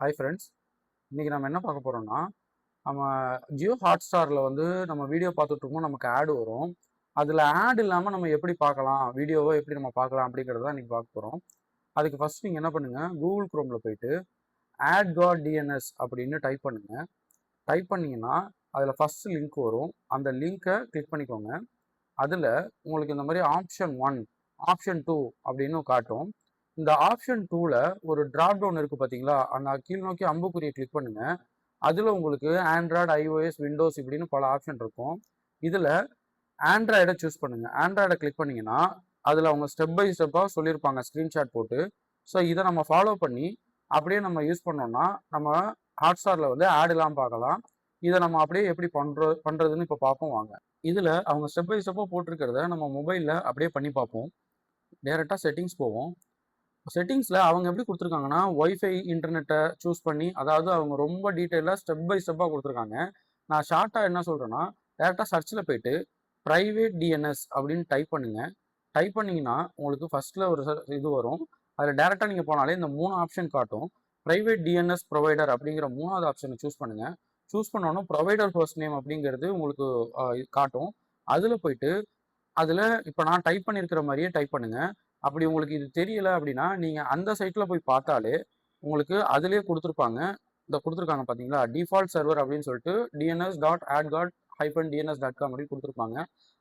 Hi friends. இன்றைக்கி நம்ம என்ன பார்க்க போகிறோம்னா, நம்ம ஜியோ ஹாட்ஸ்டாரில் வந்து நம்ம வீடியோ பார்த்துட்ருக்கோம், நமக்கு ஆடு வரும். அதில் ஆட் இல்லாமல் நம்ம எப்படி பார்க்கலாம், வீடியோவை எப்படி நம்ம பார்க்கலாம் அப்படிங்கிறது தான் இன்றைக்கி பார்க்க போகிறோம். அதுக்கு ஃபஸ்ட் நீங்கள் என்ன பண்ணுங்கள், கூகுள் குரோமில் போயிட்டு ஆட் காட் டிஎன்எஸ் அப்படின்னு டைப் பண்ணுங்கள். டைப் பண்ணிங்கன்னா அதில் ஃபஸ்ட்டு லிங்க் வரும். அந்த லிங்க்கை கிளிக் பண்ணிக்கோங்க. அதில் உங்களுக்கு இந்த மாதிரி ஆப்ஷன் 1, ஆப்ஷன் 2 அப்படின்னு காட்டும். இந்த ஆப்ஷன் 2ல ஒரு டிராப் டவுன் இருக்குது பார்த்தீங்களா, அந்த கீழ் நோக்கி அம்புக்குறியை கிளிக் பண்ணுங்கள். அதில் உங்களுக்கு ஆண்ட்ராய்டு, ஐஓஎஸ், விண்டோஸ் இப்படின்னு பல ஆப்ஷன் இருக்கும். இதில் ஆண்ட்ராய்டை சூஸ் பண்ணுங்கள். ஆண்ட்ராய்டை கிளிக் பண்ணிங்கன்னா அதில் அவங்க ஸ்டெப் பை ஸ்டெப்பாக சொல்லியிருப்பாங்க ஸ்க்ரீன்ஷாட் போட்டு. ஸோ இதை நம்ம ஃபாலோ பண்ணி அப்படியே நம்ம யூஸ் பண்ணோம்னா நம்ம ஹாட்ஸ்டாரில் வந்து ஆட் இல்லாமல் பார்க்கலாம். இதை நம்ம அப்படியே எப்படி பண்ணுறதுன்னு இப்போ பார்ப்போம் வாங்க. இதில் அவங்க ஸ்டெப் பை ஸ்டெப்பாக போட்டிருக்கிறத நம்ம மொபைலில் அப்படியே பண்ணி பார்ப்போம். டேரெக்டாக செட்டிங்ஸ் போவோம். செட்டிங்ஸில் அவங்க எப்படி கொடுத்துருக்காங்கன்னா, ஒய்ஃபை இன்டர்நெட்டை சூஸ் பண்ணி, அதாவது அவங்க ரொம்ப டீட்டெயிலாக ஸ்டெப் பை ஸ்டெப்பாக கொடுத்துருக்காங்க. நான் ஷார்ட்டாக என்ன சொல்கிறேன்னா, டேரெக்டாக சர்ச்சில் போயிட்டு ப்ரைவேட் டிஎன்எஸ் அப்படின்னு டைப் பண்ணுங்கள். டைப் பண்ணிங்கன்னா உங்களுக்கு ஃபஸ்ட்டில் ஒரு இது வரும். அதில் டேரெக்டாக நீங்கள் போனாலே இந்த 3 ஆப்ஷன் காட்டும். ப்ரைவேட் டிஎன்எஸ் ப்ரொவைடர் அப்படிங்கிற 3வது ஆப்ஷனை சூஸ் பண்ணுங்கள். சூஸ் பண்ணோன்னா ப்ரொவைடர் ஃபர்ஸ்ட் நேம் அப்படிங்கிறது உங்களுக்கு காட்டும். அதில் போயிட்டு அதில் இப்போ நான் டைப் பண்ணியிருக்கிற மாதிரியே டைப் பண்ணுங்கள். அப்படி உங்களுக்கு இது தெரியலை அப்படின்னா நீங்கள் அந்த சைட்டில் போய் பார்த்தாலே உங்களுக்கு அதிலே கொடுத்துருப்பாங்க. இந்த கொடுத்துருக்காங்க பார்த்தீங்களா, டிஃபால்ட் சர்வர் அப்படின்னு சொல்லிட்டு dns.adgard-dns.com அப்படின்னு கொடுத்துருப்பாங்க.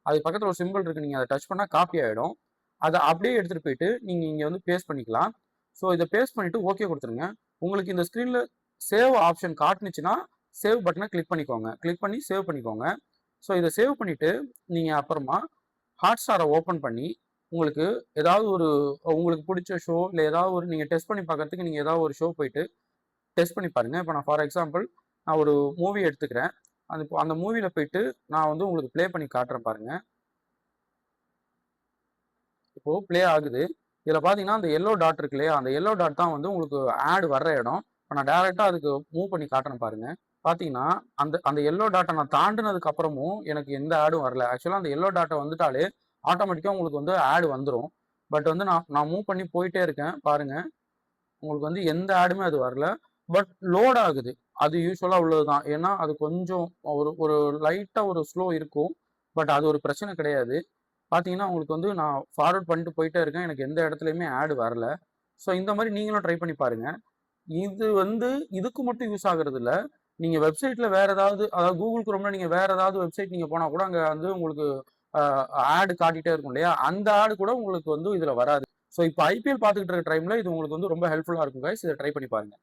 அது பக்கத்தில் ஒரு சிம்பிள் இருக்குது, நீங்கள் அதை டச் பண்ணால் காப்பி ஆகிடும். அதை அப்படியே எடுத்துகிட்டு போயிட்டு நீங்கள் இங்கே வந்து பேஸ்ட் பண்ணிக்கலாம். ஸோ இதை பேஸ்ட் பண்ணிவிட்டு ஓகே கொடுத்துருங்க. உங்களுக்கு இந்த ஸ்க்ரீனில் சேவ் ஆப்ஷன் காட்டுனுச்சுன்னா சேவ் பட்டனை கிளிக் பண்ணிக்கோங்க. கிளிக் பண்ணி சேவ் பண்ணிக்கோங்க. ஸோ இதை சேவ் பண்ணிவிட்டு நீங்கள் அப்புறமா ஹாட்ஸ்டாரை ஓப்பன் பண்ணி உங்களுக்கு ஏதாவது ஒரு உங்களுக்கு பிடிச்ச ஷோ இல்லை ஏதாவது ஒரு நீங்கள் டெஸ்ட் பண்ணி பார்க்கறதுக்கு நீங்கள் ஏதாவது ஒரு ஷோ போயிட்டு டெஸ்ட் பண்ணி பாருங்கள். இப்போ நான் ஃபார் எக்ஸாம்பிள் நான் ஒரு மூவி எடுத்துக்கிறேன். அந்த மூவியில் போயிட்டு நான் வந்து உங்களுக்கு ப்ளே பண்ணி காட்டுறேன் பாருங்கள். இப்போது ப்ளே ஆகுது. இதில் பார்த்தீங்கன்னா அந்த எல்லோ டாட் இருக்கு இல்லையா, அந்த எல்லோ டாட் தான் வந்து உங்களுக்கு ஆட் வர்ற இடம். இப்போ நான் டேரெக்டாக அதுக்கு மூவ் பண்ணி காட்டுறேன் பாருங்கள். பார்த்தீங்கன்னா அந்த எல்லோ டாட்டை நான் தாண்டினதுக்கு அப்புறமும் எனக்கு எந்த ஆடும் வரல. ஆக்சுவலாக அந்த எல்லோ டாட்டை வந்துட்டாலே ஆட்டோமேட்டிக்காக உங்களுக்கு வந்து ஆடு வந்துடும். பட் வந்து நான் மூவ் பண்ணி போயிட்டே இருக்கேன் பாருங்கள். உங்களுக்கு வந்து எந்த ஆடுமே அது வரல. பட் லோட் ஆகுது. அது யூஸ்வலாக உள்ளது தான். ஏன்னா அது கொஞ்சம் ஒரு லைட்டாக ஒரு ஸ்லோ இருக்கும். பட் அது ஒரு பிரச்சனை கிடையாது. பார்த்தீங்கன்னா உங்களுக்கு வந்து நான் ஃபார்வர்ட் பண்ணிட்டு போயிட்டே இருக்கேன். எனக்கு எந்த இடத்துலையுமே ஆடு வரல. ஸோ இந்த மாதிரி நீங்களும் ட்ரை பண்ணி பாருங்கள். இது வந்து இதுக்கு மட்டும் யூஸ் ஆகுறது இல்லை. நீங்கள் வெப்சைட்டில் வேறு ஏதாவது, அதாவது கூகுள் குரோமில் நீங்கள் வேறு ஏதாவது வெப்சைட் நீங்கள் போனால் கூட அங்கே வந்து உங்களுக்கு ஆடு காட்டிகிட்டே இருக்கும் இல்லையா, அந்த ஆடு கூட உங்களுக்கு வந்து இதில் வராது. ஸோ இப்போ ஐபிஎல் பார்த்துக்கிட்டு இருக்க டைமில் இது உங்களுக்கு வந்து ரொம்ப ஹெல்ப்ஃபுல்லாக இருக்கும் கைஸ். இதை ட்ரை பண்ணி பாருங்கள்.